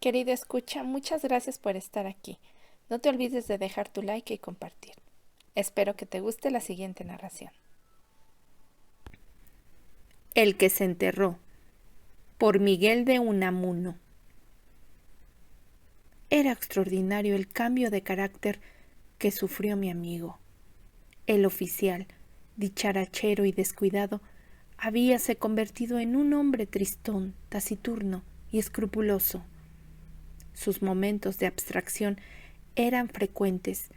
Querido escucha, muchas gracias por estar aquí. No te olvides de dejar tu like y compartir. Espero que te guste la siguiente narración. El que se enterró, por Miguel de Unamuno. Era extraordinario el cambio de carácter que sufrió mi amigo. El oficial, dicharachero y descuidado, habíase convertido en un hombre tristón, taciturno y escrupuloso. Sus momentos de abstracción eran frecuentes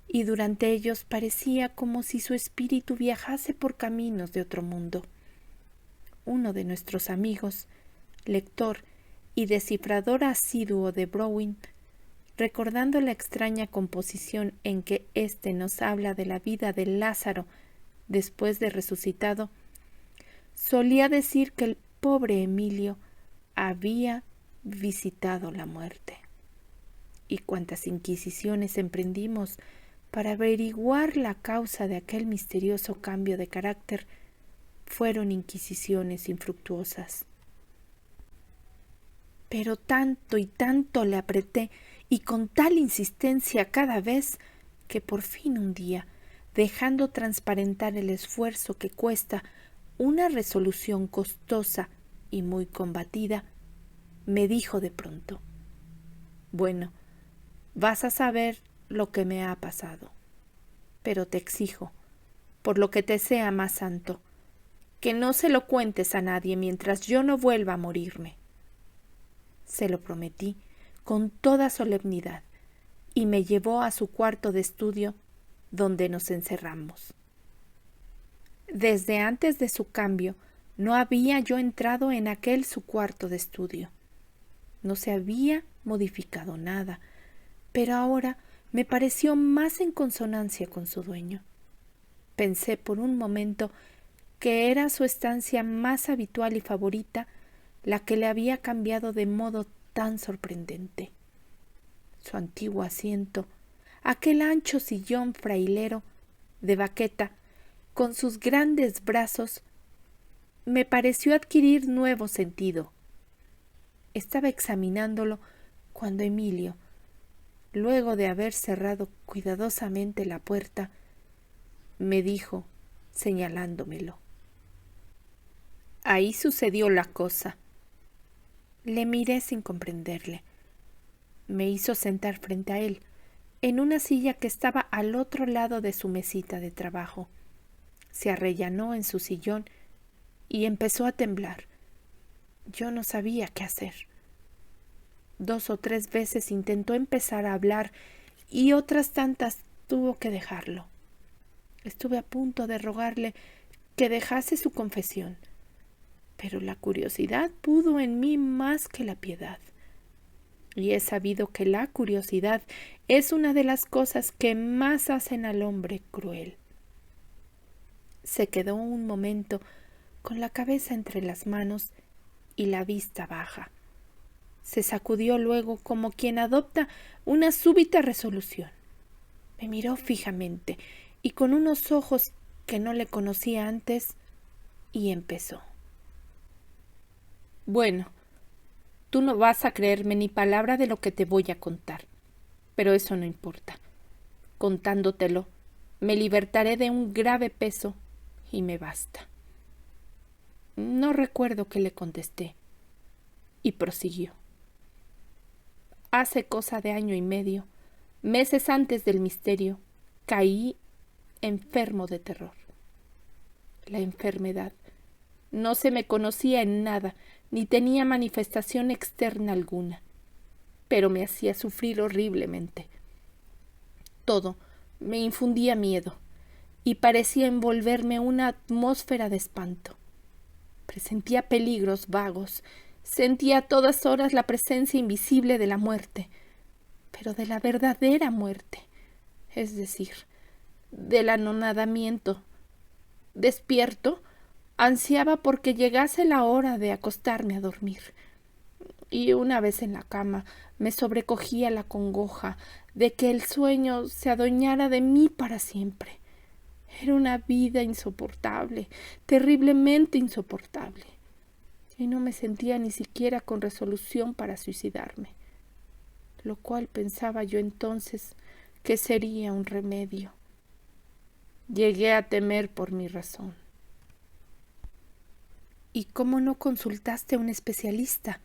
y durante ellos parecía como si su espíritu viajase por caminos de otro mundo. Uno de nuestros amigos, lector y descifrador asiduo de Browning, recordando la extraña composición en que éste nos habla de la vida de Lázaro después de resucitado, solía decir que el pobre Emilio había visitado la muerte. Y cuantas inquisiciones emprendimos para averiguar la causa de aquel misterioso cambio de carácter, fueron inquisiciones infructuosas. Pero tanto y tanto le apreté, y con tal insistencia cada vez, que por fin un día, dejando transparentar el esfuerzo que cuesta una resolución costosa y muy combatida, me dijo de pronto: «Bueno, vas a saber lo que me ha pasado, pero te exijo, por lo que te sea más santo, que no se lo cuentes a nadie mientras yo no vuelva a morirme». Se lo prometí con toda solemnidad y me llevó a su cuarto de estudio, donde nos encerramos. Desde antes de su cambio no había yo entrado en aquel su cuarto de estudio. No se había modificado nada, pero ahora me pareció más en consonancia con su dueño. Pensé por un momento que era su estancia más habitual y favorita la que le había cambiado de modo tan sorprendente. Su antiguo asiento, aquel ancho sillón frailero de baqueta, con sus grandes brazos, me pareció adquirir nuevo sentido. Estaba examinándolo cuando Emilio, luego de haber cerrado cuidadosamente la puerta, me dijo, señalándomelo: «Ahí sucedió la cosa». Le miré sin comprenderle. Me hizo sentar frente a él, en una silla que estaba al otro lado de su mesita de trabajo. Se arrellanó en su sillón y empezó a temblar. Yo no sabía qué hacer. 2 o 3 veces intentó empezar a hablar y otras tantas tuvo que dejarlo. Estuve a punto de rogarle que dejase su confesión, pero la curiosidad pudo en mí más que la piedad. Y he sabido que la curiosidad es una de las cosas que más hacen al hombre cruel. Se quedó un momento con la cabeza entre las manos y la vista baja. Se sacudió luego como quien adopta una súbita resolución. Me miró fijamente y con unos ojos que no le conocía antes, y empezó: «Bueno, tú no vas a creerme ni palabra de lo que te voy a contar, pero eso no importa. Contándotelo, me libertaré de un grave peso y me basta». No recuerdo qué le contesté, y prosiguió: «Hace cosa de 1 año y medio, meses antes del misterio, caí enfermo de terror. La enfermedad no se me conocía en nada, ni tenía manifestación externa alguna, pero me hacía sufrir horriblemente. Todo me infundía miedo y parecía envolverme una atmósfera de espanto. Presentía peligros vagos, sentía a todas horas la presencia invisible de la muerte, pero de la verdadera muerte, es decir, del anonadamiento. Despierto, ansiaba porque llegase la hora de acostarme a dormir, y una vez en la cama me sobrecogía la congoja de que el sueño se adueñara de mí para siempre. Era una vida insoportable, terriblemente insoportable, y no me sentía ni siquiera con resolución para suicidarme. lo cual pensaba yo entonces que sería un remedio. Llegué a temer por mi razón. ¿Y cómo no consultaste a un especialista?,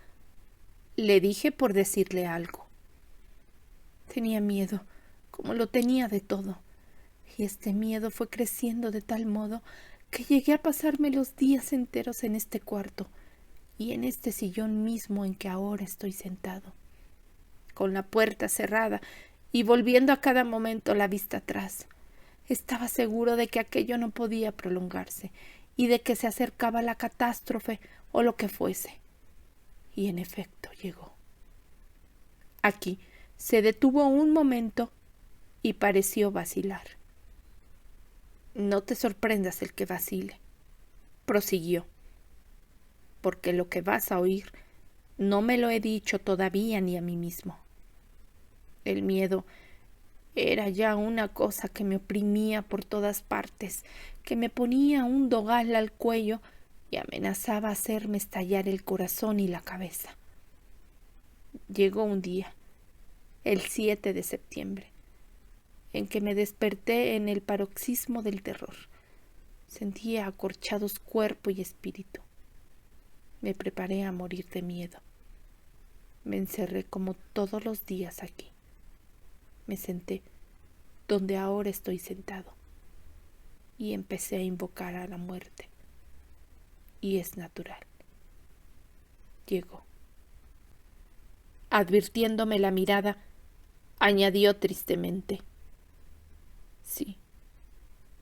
le dije por decirle algo. Tenía miedo, como lo tenía de todo, y este miedo fue creciendo de tal modo que llegué a pasarme los días enteros en este cuarto y en este sillón mismo en que ahora estoy sentado, con la puerta cerrada y volviendo a cada momento la vista atrás. Estaba seguro de que aquello no podía prolongarse y de que se acercaba la catástrofe o lo que fuese. Y en efecto llegó. Aquí se detuvo un momento y pareció vacilar. No te sorprendas el que vacile, prosiguió, porque lo que vas a oír no me lo he dicho todavía ni a mí mismo. El miedo era ya una cosa que me oprimía por todas partes, que me ponía un dogal al cuello y amenazaba hacerme estallar el corazón y la cabeza. Llegó un día, el 7 de septiembre, en que me desperté en el paroxismo del terror. Sentía acorchados cuerpo y espíritu. Me preparé a morir de miedo. Me encerré como todos los días aquí. Me senté donde ahora estoy sentado y empecé a invocar a la muerte. Y es natural. Llegó. Advirtiéndome la mirada, añadió tristemente: sí,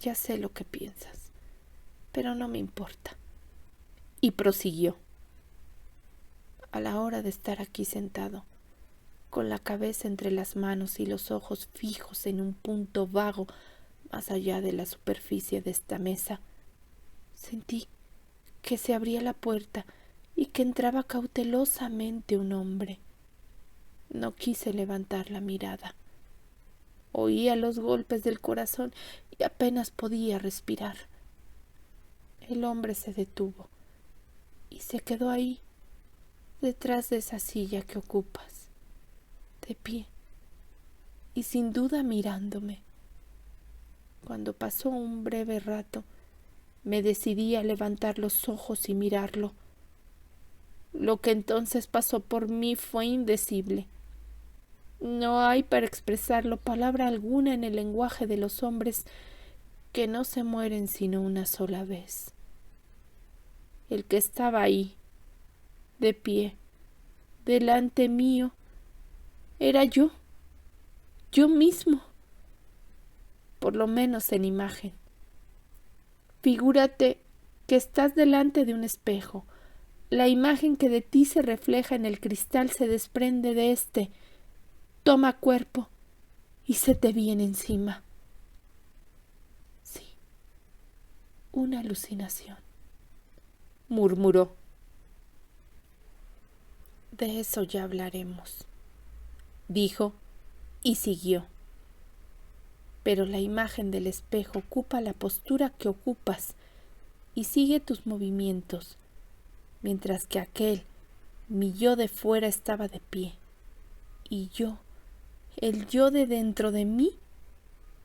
ya sé lo que piensas, pero no me importa. Y prosiguió: a la hora de estar aquí sentado, con la cabeza entre las manos y los ojos fijos en un punto vago más allá de la superficie de esta mesa, sentí que se abría la puerta y que entraba cautelosamente un hombre. No quise levantar la mirada. Oía los golpes del corazón y apenas podía respirar. El hombre se detuvo y se quedó ahí, detrás de esa silla que ocupas, de pie y sin duda mirándome. Cuando pasó un breve rato, me decidí a levantar los ojos y mirarlo. Lo que entonces pasó por mí fue indecible. No hay para expresarlo palabra alguna en el lenguaje de los hombres que no se mueren sino una sola vez. El que estaba ahí, de pie, delante mío, era yo mismo, por lo menos en imagen. Figúrate que estás delante de un espejo. La imagen que de ti se refleja en el cristal se desprende de éste, toma cuerpo y se te viene encima. Sí, una alucinación, murmuró. De eso ya hablaremos, dijo y siguió. Pero la imagen del espejo ocupa la postura que ocupas y sigue tus movimientos, mientras que aquel, mi yo de fuera, estaba de pie, y yo, el yo de dentro de mí,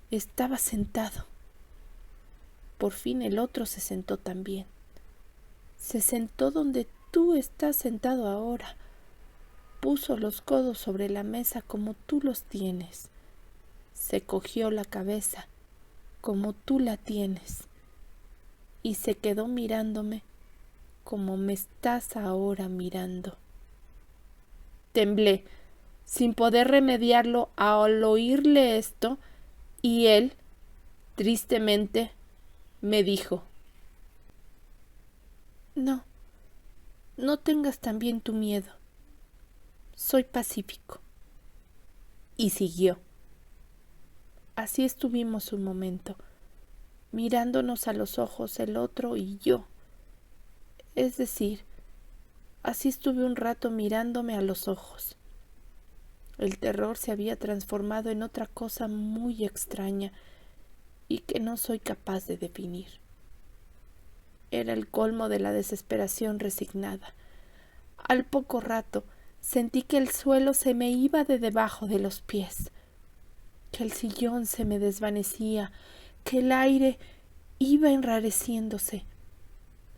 estaba sentado. Por fin el otro se sentó también. Se sentó donde tú estás sentado ahora. Puso los codos sobre la mesa como tú los tienes. Se cogió la cabeza como tú la tienes. Y se quedó mirándome como me estás ahora mirando. Temblé, sin poder remediarlo al oírle esto, y él, tristemente, me dijo: no tengas también tu miedo. Soy pacífico. Y siguió. Así estuvimos un momento, mirándonos a los ojos el otro y yo. Es decir, así estuve un rato mirándome a los ojos. El terror se había transformado en otra cosa muy extraña y que no soy capaz de definir. Era el colmo de la desesperación resignada. Al poco rato Sentí que el suelo se me iba de debajo de los pies, que el sillón se me desvanecía, que el aire iba enrareciéndose.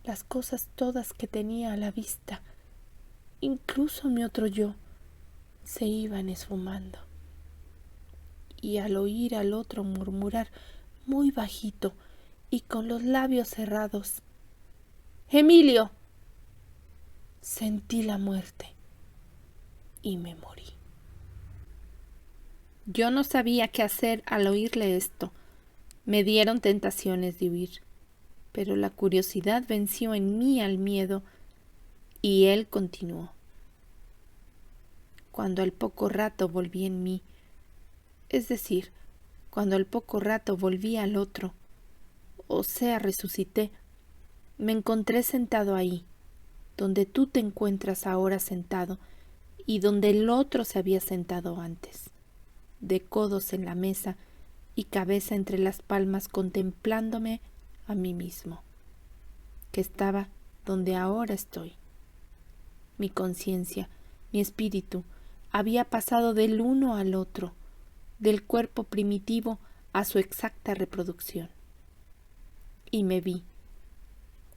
Las cosas todas que tenía a la vista, incluso mi otro yo, se iban esfumando. Y al oír al otro murmurar muy bajito y con los labios cerrados, «Emilio», sentí la muerte y me morí. Yo no sabía qué hacer al oírle esto. Me dieron tentaciones de huir, pero la curiosidad venció en mí al miedo y él continuó. Cuando al poco rato volví en mí, es decir, cuando al poco rato volví al otro, o sea, resucité, me encontré sentado ahí, donde tú te encuentras ahora sentado y donde el otro se había sentado antes, de codos en la mesa y cabeza entre las palmas contemplándome a mí mismo, que estaba donde ahora estoy. Mi conciencia, mi espíritu, había pasado del uno al otro, del cuerpo primitivo a su exacta reproducción. Y me vi,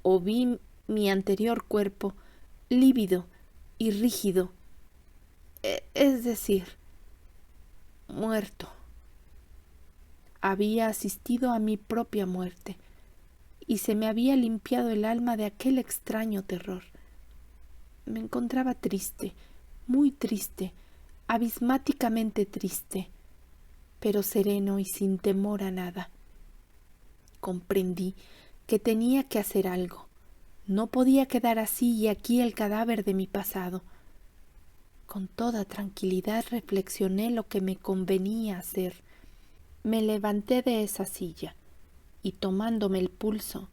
o vi mi anterior cuerpo lívido y rígido, es decir, muerto. Había asistido a mi propia muerte y se me había limpiado el alma de aquel extraño terror. Me encontraba triste, muy triste, abismáticamente triste, pero sereno y sin temor a nada. Comprendí que tenía que hacer algo. No podía quedar así y aquí el cadáver de mi pasado. Con toda tranquilidad reflexioné lo que me convenía hacer. Me levanté de esa silla y tomándome el pulso,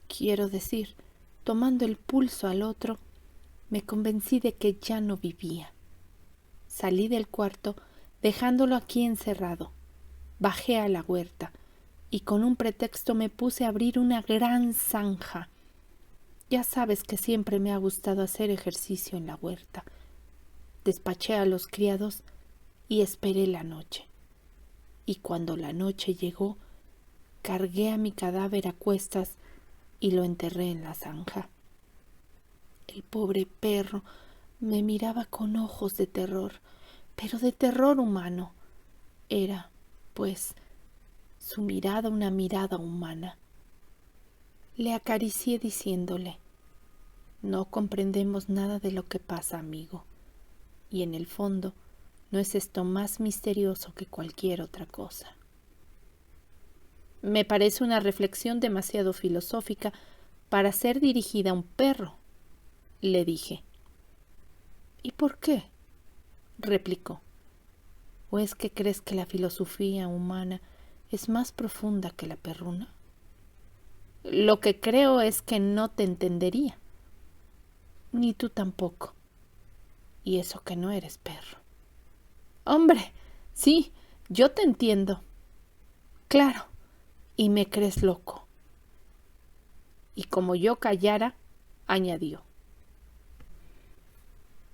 quiero decir, tomando el pulso al otro, me convencí de que ya no vivía. Salí del cuarto, dejándolo aquí encerrado. Bajé a la huerta y con un pretexto me puse a abrir una gran zanja. Ya sabes que siempre me ha gustado hacer ejercicio en la huerta. Despaché a los criados y esperé la noche. Y cuando la noche llegó, cargué a mi cadáver a cuestas y lo enterré en la zanja. El pobre perro me miraba con ojos de terror, pero de terror humano. Era, pues, su mirada una mirada humana. Le acaricié diciéndole: «No comprendemos nada de lo que pasa, amigo, y en el fondo no es esto más misterioso que cualquier otra cosa». Me parece una reflexión demasiado filosófica para ser dirigida a un perro, le dije. ¿Y por qué?, replicó. ¿O es que crees que la filosofía humana es más profunda que la perruna? Lo que creo es que no te entendería. Ni tú tampoco. Y eso que no eres perro. Hombre, sí, yo te entiendo. Claro, y me crees loco. Y como yo callara, añadió: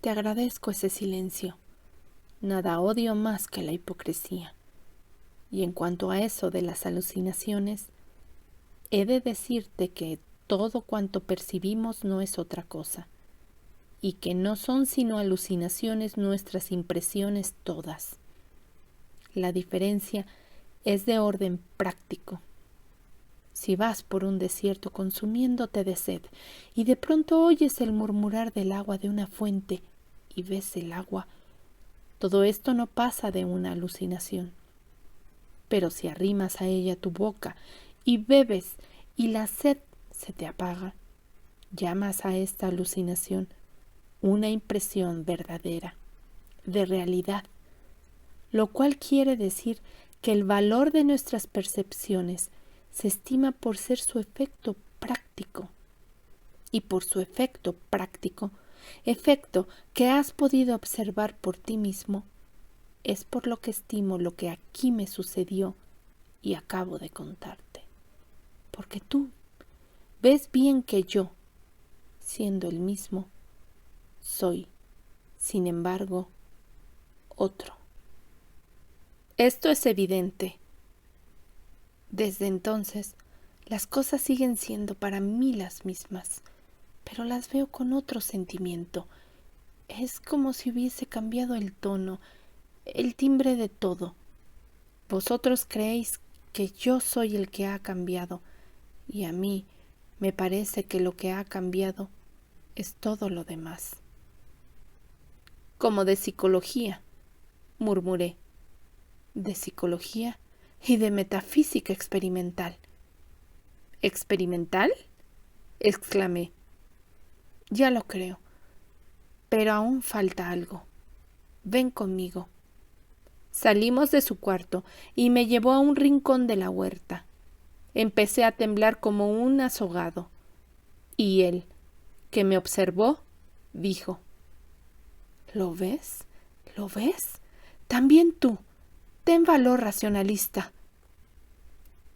te agradezco ese silencio. Nada odio más que la hipocresía. Y en cuanto a eso de las alucinaciones, he de decirte que todo cuanto percibimos no es otra cosa, y que no son sino alucinaciones nuestras impresiones todas. La diferencia es de orden práctico. Si vas por un desierto consumiéndote de sed y de pronto oyes el murmurar del agua de una fuente y ves el agua, todo esto no pasa de una alucinación. Pero si arrimas a ella tu boca y bebes y la sed se te apaga, llamas a esta alucinación una impresión verdadera, de realidad, lo cual quiere decir que el valor de nuestras percepciones se estima por ser su efecto práctico, y por su efecto práctico, efecto que has podido observar por ti mismo, es por lo que estimo lo que aquí me sucedió y acabo de contarte. Porque tú ves bien que yo, siendo el mismo, soy Sin embargo, otro. Esto es evidente. Desde entonces, las cosas siguen siendo para mí las mismas, pero las veo con otro sentimiento. Es como si hubiese cambiado el tono, el timbre de todo. Vosotros creéis que yo soy el que ha cambiado, y a mí me parece que lo que ha cambiado es todo lo demás. Como de psicología, murmuré. De psicología y de metafísica experimental. ¿Experimental? Exclamé. Ya lo creo, pero aún falta algo. Ven conmigo. Salimos de su cuarto y me llevó a un rincón de la huerta. Empecé a temblar como un azogado. Y él, que me observó, dijo: ¿Lo ves? ¿Lo ves? También tú. Ten valor, racionalista.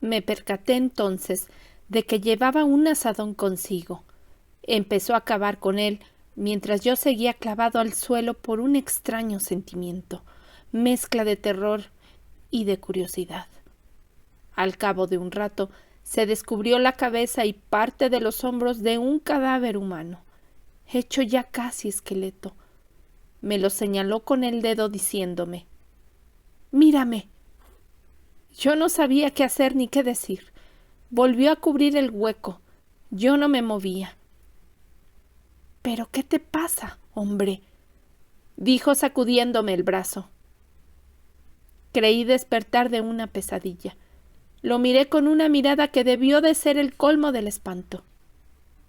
Me percaté entonces de que llevaba un azadón consigo. Empezó a cavar con él, mientras yo seguía clavado al suelo por un extraño sentimiento, mezcla de terror y de curiosidad. Al cabo de un rato, se descubrió la cabeza y parte de los hombros de un cadáver humano, hecho ya casi esqueleto. Me lo señaló con el dedo diciéndome: «Mírame». Yo no sabía qué hacer ni qué decir. Volvió a cubrir el hueco. Yo no me movía. «¿Pero qué te pasa, hombre?», dijo sacudiéndome el brazo. Creí despertar de una pesadilla. Lo miré con una mirada que debió de ser el colmo del espanto.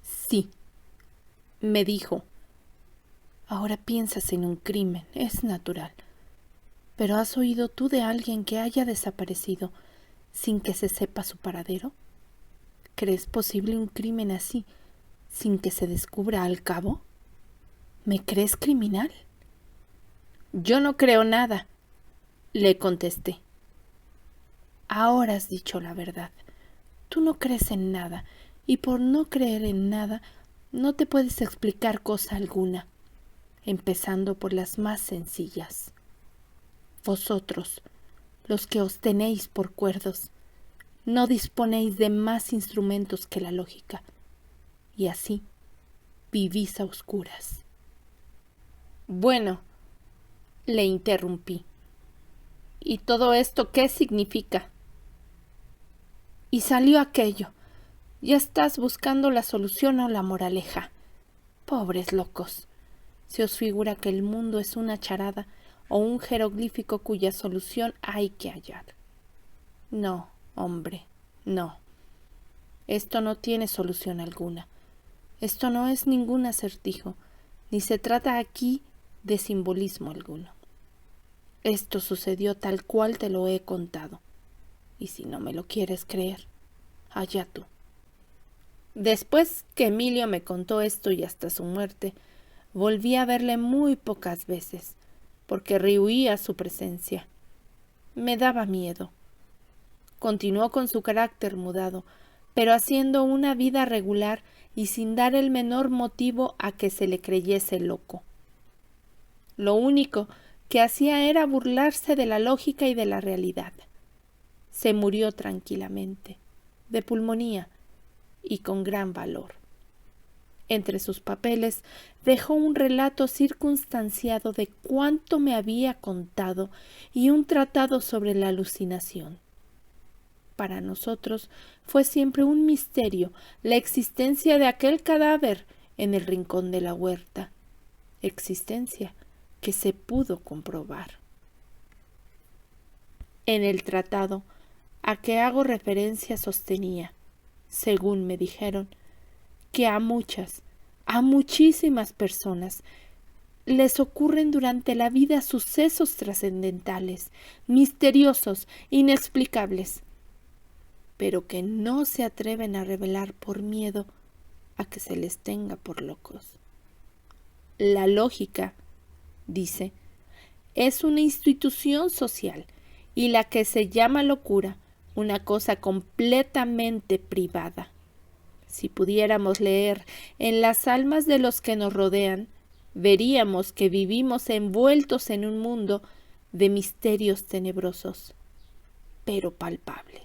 «Sí», me dijo. «Ahora piensas en un crimen, es natural. ¿Pero has oído tú de alguien que haya desaparecido sin que se sepa su paradero? ¿Crees posible un crimen así, sin que se descubra al cabo? ¿Me crees criminal?». «Yo no creo nada», le contesté. «Ahora has dicho la verdad. Tú no crees en nada, y por no creer en nada no te puedes explicar cosa alguna, empezando por las más sencillas. Vosotros, los que os tenéis por cuerdos, no disponéis de más instrumentos que la lógica, y así vivís a oscuras». «Bueno», le interrumpí, «¿y todo esto qué significa?». Y salió aquello. Ya estás buscando la solución o la moraleja. Pobres locos. ¿Se os figura que el mundo es una charada o un jeroglífico cuya solución hay que hallar? No, hombre, no. Esto no tiene solución alguna. Esto no es ningún acertijo, ni se trata aquí de simbolismo alguno. Esto sucedió tal cual te lo he contado, y si no me lo quieres creer, allá tú. Después que Emilio me contó esto y hasta su muerte, volví a verle muy pocas veces, porque rehuía su presencia. Me daba miedo. Continuó con su carácter mudado, pero haciendo una vida regular y sin dar el menor motivo a que se le creyese loco. Lo único que hacía era burlarse de la lógica y de la realidad. Se murió tranquilamente, de pulmonía y con gran valor. Entre sus papeles dejó un relato circunstanciado de cuánto me había contado y un tratado sobre la alucinación. Para nosotros fue siempre un misterio la existencia de aquel cadáver en el rincón de la huerta, existencia que se pudo comprobar. En el tratado a que hago referencia sostenía, según me dijeron, que a muchísimas personas les ocurren durante la vida sucesos trascendentales, misteriosos, inexplicables, pero que no se atreven a revelar por miedo a que se les tenga por locos. La lógica, dice, es una institución social y la que se llama locura una cosa completamente privada. Si pudiéramos leer en las almas de los que nos rodean, veríamos que vivimos envueltos en un mundo de misterios tenebrosos, pero palpables.